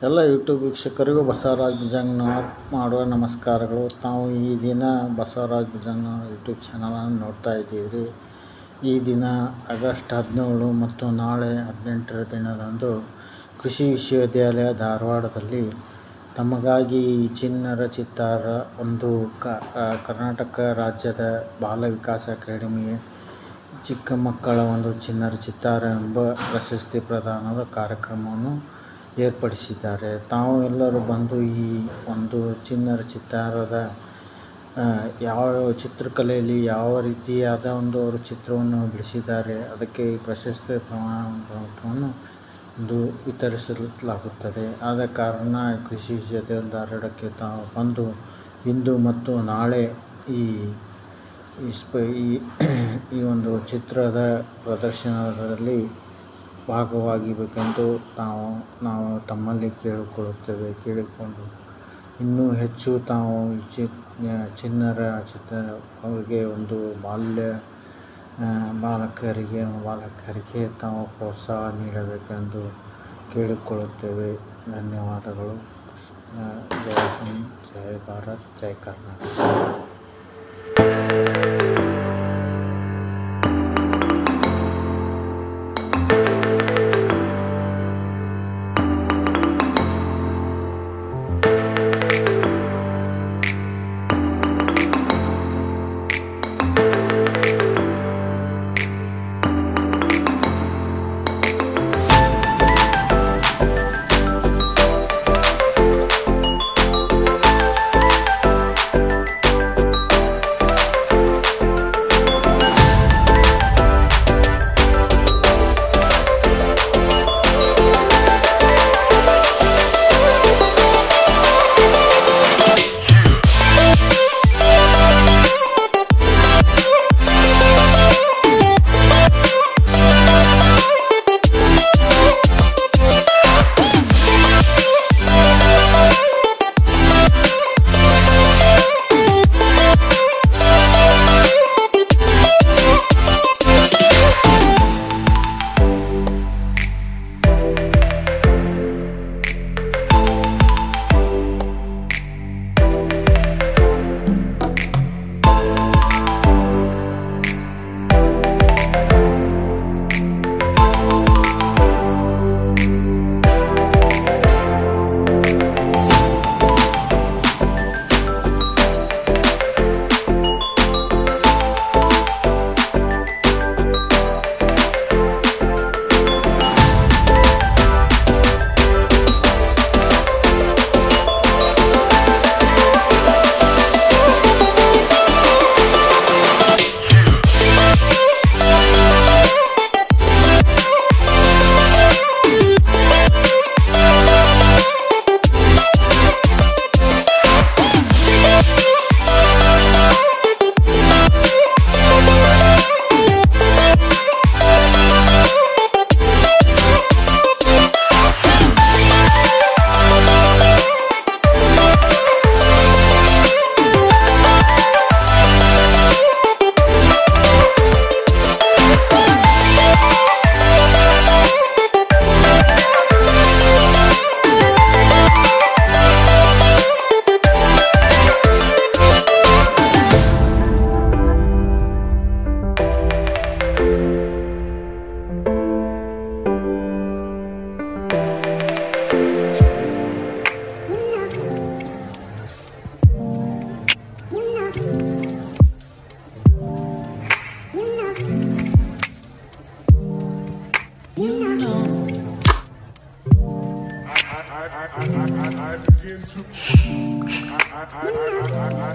ಎಲ್ಲ ಯೂಟ್ಯೂಬ್ ವೀಕ್ಷಕರಿಗೂ ಬಸವರಾಜ್ ಭುಜಂಗನವರ್ ಮಾಡುವ ನಮಸ್ಕಾರಗಳು. ತಾವು ಈ ದಿನ ಬಸವರಾಜ್ ಭುಜಂಗನವರ್ ಯೂಟ್ಯೂಬ್ ಚಾನಲನ್ನು ನೋಡ್ತಾ ಇದ್ದೀರಿ. ಈ ದಿನ ಆಗಸ್ಟ್ 17 ಮತ್ತು ನಾಳೆ 18ರ ದಿನದಂದು ಕೃಷಿ ವಿಶ್ವವಿದ್ಯಾಲಯ ಧಾರವಾಡದಲ್ಲಿ ತಮಗಾಗಿ ಚಿಣ್ಣರ ಚಿತ್ತಾರ ಒಂದು ಕರ್ನಾಟಕ ರಾಜ್ಯದ ಬಾಲ ವಿಕಾಸ ಅಕಾಡೆಮಿಯ ಚಿಕ್ಕ ಮಕ್ಕಳ ಒಂದು ಚಿಣ್ಣರ ಚಿತ್ತಾರ ಎಂಬ ಪ್ರಶಸ್ತಿ ಪ್ರದಾನದ ಕಾರ್ಯಕ್ರಮವನ್ನು ಏರ್ಪಡಿಸಿದ್ದಾರೆ. ತಾವು ಎಲ್ಲರೂ ಬಂದು ಈ ಒಂದು ಚಿಣ್ಣರ ಚಿತ್ತಾರದ ಯಾವ ಚಿತ್ರಕಲೆಯಲ್ಲಿ ಯಾವ ರೀತಿಯಾದ ಅವರು ಚಿತ್ರವನ್ನು ಬಿಡಿಸಿದ್ದಾರೆ, ಅದಕ್ಕೆ ಈ ಪ್ರಶಸ್ತಿ ಪ್ರಮಾಣಪತ್ರವನ್ನು ವಿತರಿಸಲಾಗುತ್ತದೆ. ಆದ ಕಾರಣ ಕೃಷಿ ವಿಶ್ವವಿದ್ಯಾಲಯ ಧಾರವಾಡಕ್ಕೆ ತಾವು ಬಂದು ಇಂದು ಮತ್ತು ನಾಳೆ ಈ ಒಂದು ಚಿತ್ರದ ಪ್ರದರ್ಶನದಲ್ಲಿ ಭಾಗವಾಗಿಬೇಕೆಂದು ನಾವು ತಮ್ಮಲ್ಲಿ ಕೇಳಿಕೊಂಡು ಇನ್ನೂ ಹೆಚ್ಚು ತಾವು ಚಿಣ್ಣರ ಚಿತ್ರ ಅವರಿಗೆ ಒಂದು ಬಾಲಕರಿಗೆ ತಾವು ಪ್ರೋತ್ಸಾಹ ನೀಡಬೇಕೆಂದು ಕೇಳಿಕೊಳ್ಳುತ್ತೇವೆ. ಧನ್ಯವಾದಗಳು. ಜೈ ಹಿಂದ್, ಜೈ ಭಾರತ್, ಜೈ Karnataka.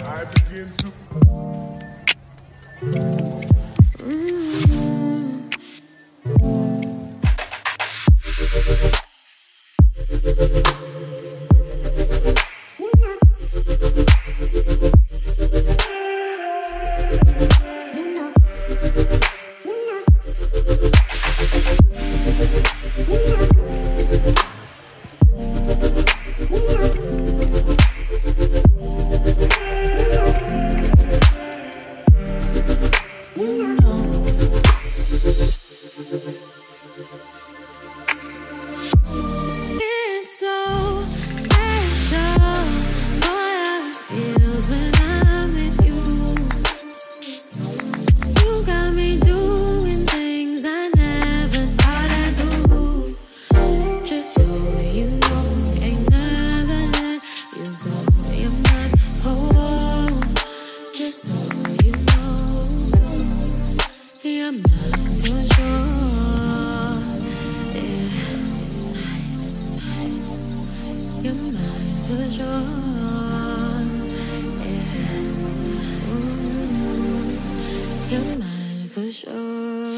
I begin to It's so You're mine for sure. Yeah. Ooh, you're mine for sure.